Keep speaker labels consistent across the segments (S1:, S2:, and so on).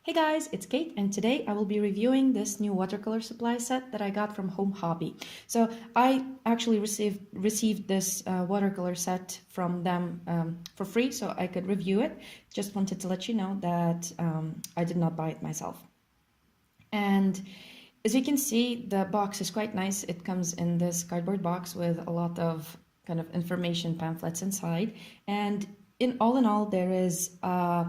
S1: Hey guys, it's Kate, and today I will be reviewing this new watercolor supply set that I got from Home Hobby. So I actually received this watercolor set from them for free, so I could review it. Just wanted to let you know that I did not buy it myself. And as you can see, the box is quite nice. It comes in this cardboard box with a lot of kind of information pamphlets inside. And in all, there is a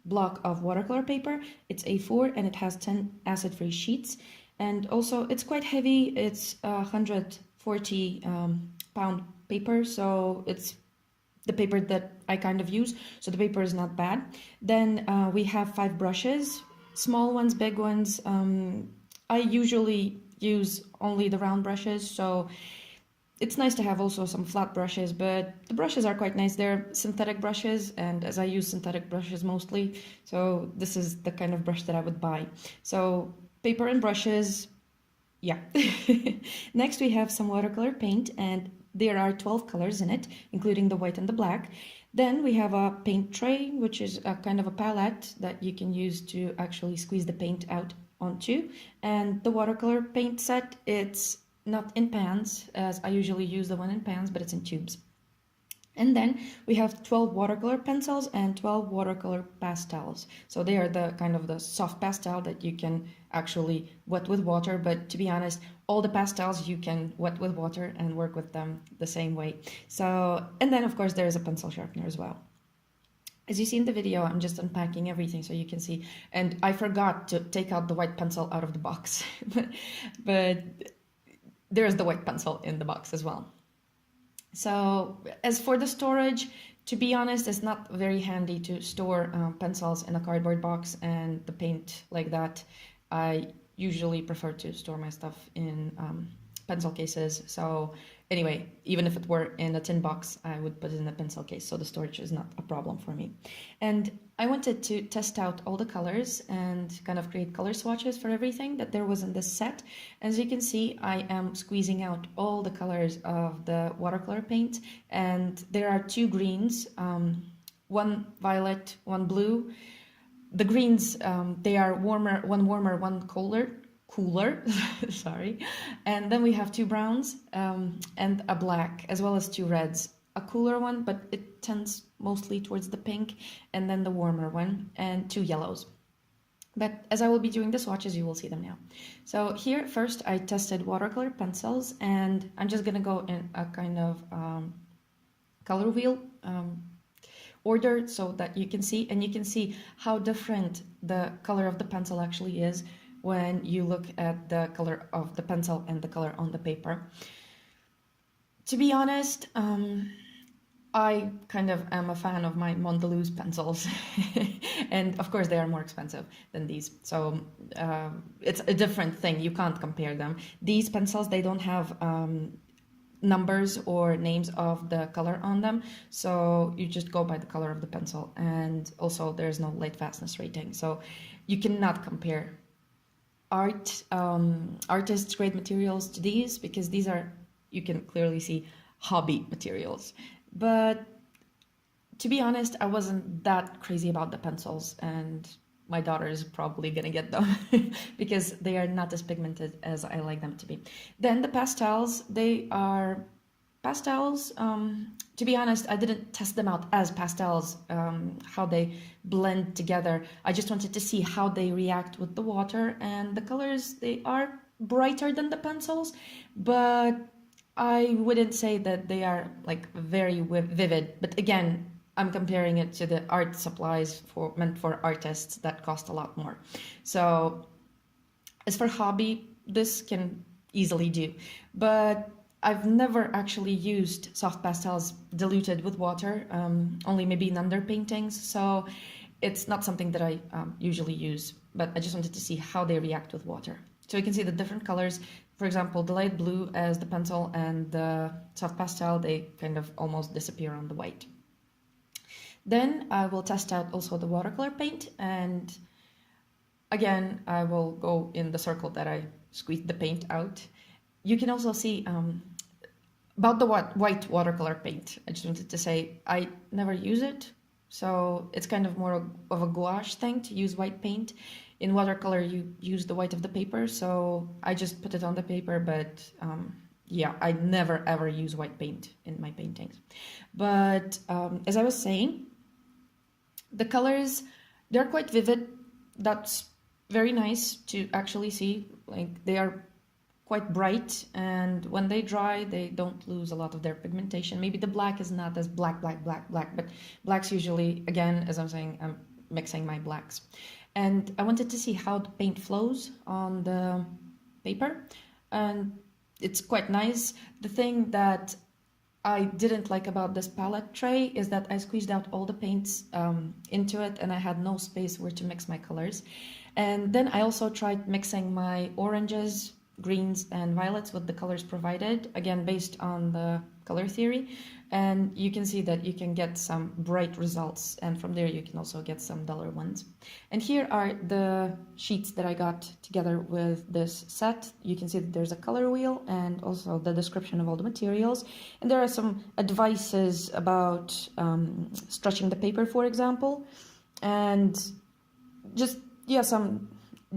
S1: block of watercolor paper. It's A4 and it has 10 acid-free sheets. And also it's quite heavy. It's 140 pound paper, so it's the paper that I kind of use. So the paper is not bad. Then we have 5 brushes, small ones, big ones. I usually use only the round brushes, so it's nice to have also some flat brushes, but the brushes are quite nice. They're synthetic brushes, and as I use synthetic brushes mostly, so this is the kind of brush that I would buy. So paper and brushes, yeah. Next we have some watercolor paint, and there are 12 colors in it, including the white and the black. Then we have a paint tray, which is a kind of a palette that you can use to actually squeeze the paint out onto. And the watercolor paint set, it's not in pans, as I usually use the one in pans, but it's in tubes. And then we have 12 watercolor pencils and 12 watercolor pastels. So they are the kind of the soft pastel that you can actually wet with water, but to be honest, all the pastels you can wet with water and work with them the same way. So, and then of course there is a pencil sharpener as well. As you see in the video, I'm just unpacking everything so you can see. And I forgot to take out the white pencil out of the box, but there's the white pencil in the box as well. So as for the storage, to be honest, it's not very handy to store pencils in a cardboard box and the paint like that. I usually prefer to store my stuff in pencil cases. So anyway, even if it were in a tin box, I would put it in a pencil case, so the storage is not a problem for me. And I wanted to test out all the colors and kind of create color swatches for everything that there was in this set. As you can see, I am squeezing out all the colors of the watercolor paint, and there are 2 greens, one violet, one blue. The greens, they are warmer, one cooler, sorry. And then we have 2 browns and a black, as well as 2 reds. A cooler one, but it tends mostly towards the pink, and then the warmer one, and 2 yellows. But as I will be doing the swatches, you will see them now. So here first I tested watercolor pencils, and I'm just gonna go in a kind of color wheel order so that you can see, and you can see how different the color of the pencil actually is when you look at the color of the pencil and the color on the paper. To be honest, I kind of am a fan of my Mondelez pencils, and of course they are more expensive than these, so it's a different thing. You can't compare them. These pencils, they don't have numbers or names of the color on them, so you just go by the color of the pencil, and also there's no light fastness rating, so you cannot compare artists' grade materials to these, because these are, you can clearly see, hobby materials. But to be honest, I wasn't that crazy about the pencils, and my daughter is probably gonna get them because they are not as pigmented as I like them to be. Then the pastels, they are pastels. To be honest, I didn't test them out as pastels, how they blend together. I just wanted to see how they react with the water, and the colors, they are brighter than the pencils, but I wouldn't say that they are like very vivid. But again, I'm comparing it to the art supplies meant for artists that cost a lot more. So as for hobby, this can easily do, but I've never actually used soft pastels diluted with water, only maybe in underpaintings, so it's not something that I usually use, but I just wanted to see how they react with water. So you can see the different colors. For example, the light blue as the pencil and the soft pastel, they kind of almost disappear on the white. Then I will test out also the watercolor paint, and again, I will go in the circle that I squeezed the paint out. You can also see about the white watercolor paint. I just wanted to say I never use it. so it's kind of more of a gouache thing to use white paint. In watercolor, you use the white of the paper, so I just put it on the paper, but yeah, I never ever use white paint in my paintings. But as I was saying, the colors, they're quite vivid. That's very nice to actually see. Like, they are quite bright, and when they dry, they don't lose a lot of their pigmentation. Maybe the black is not as black, but blacks usually, again, as I'm saying, I'm mixing my blacks. And I wanted to see how the paint flows on the paper, and it's quite nice. The thing that I didn't like about this palette tray is that I squeezed out all the paints into it, and I had no space where to mix my colors. And then I also tried mixing my oranges, greens, and violets with the colors provided, again based on the color theory, and you can see that you can get some bright results, and from there you can also get some duller ones. And here are the sheets that I got together with this set. You can see that there's a color wheel and also the description of all the materials, and there are some advices about stretching the paper, for example, and just, yeah, some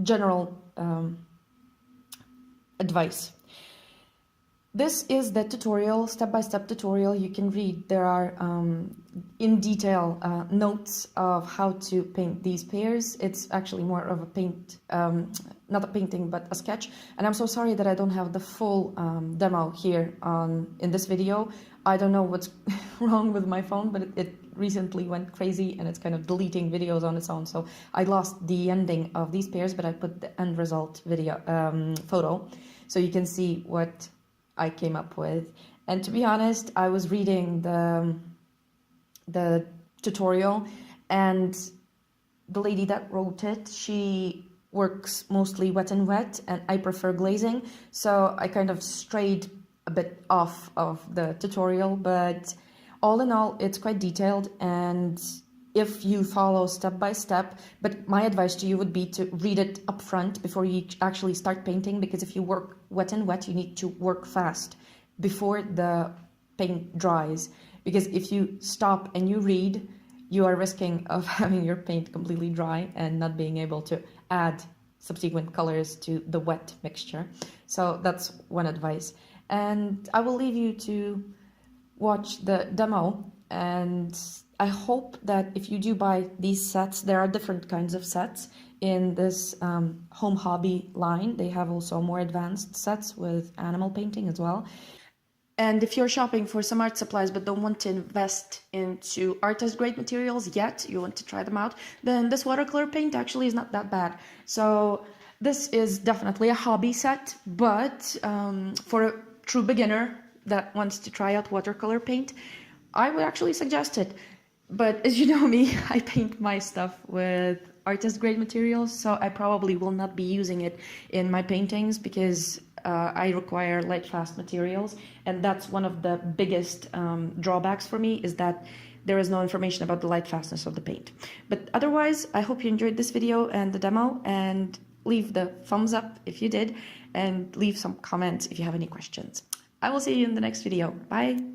S1: general advice. This is the tutorial, step-by-step tutorial. You can read. There are in detail notes of how to paint these pears. It's actually more of a paint, not a painting, but a sketch. And I'm so sorry that I don't have the full demo here in this video. I don't know what's wrong with my phone, but it recently went crazy and it's kind of deleting videos on its own. So I lost the ending of these pears, but I put the end result video photo, so you can see what I came up with. And to be honest, I was reading the tutorial, and the lady that wrote it, she works mostly wet and wet, and I prefer glazing, so I kind of strayed a bit off of the tutorial. But all in all, it's quite detailed, and if you follow step by step, but my advice to you would be to read it up front before you actually start painting, because if you work wet and wet, you need to work fast before the paint dries, because if you stop and you read, you are risking of having your paint completely dry and not being able to add subsequent colors to the wet mixture. So that's one advice. And I will leave you to watch the demo, and I hope that if you do buy these sets, there are different kinds of sets in this Home Hobby line. They have also more advanced sets with animal painting as well. And if you're shopping for some art supplies but don't want to invest into artist grade materials yet, you want to try them out, then this watercolor paint actually is not that bad. So this is definitely a hobby set, but for a true beginner that wants to try out watercolor paint, I would actually suggest it. But as you know me, I paint my stuff with artist grade materials, so I probably will not be using it in my paintings because I require light fast materials, and that's one of the biggest drawbacks for me, is that there is no information about the light fastness of the paint. But otherwise, I hope you enjoyed this video and the demo, and leave the thumbs up if you did, and leave some comments if you have any questions. I will see you in the next video. Bye!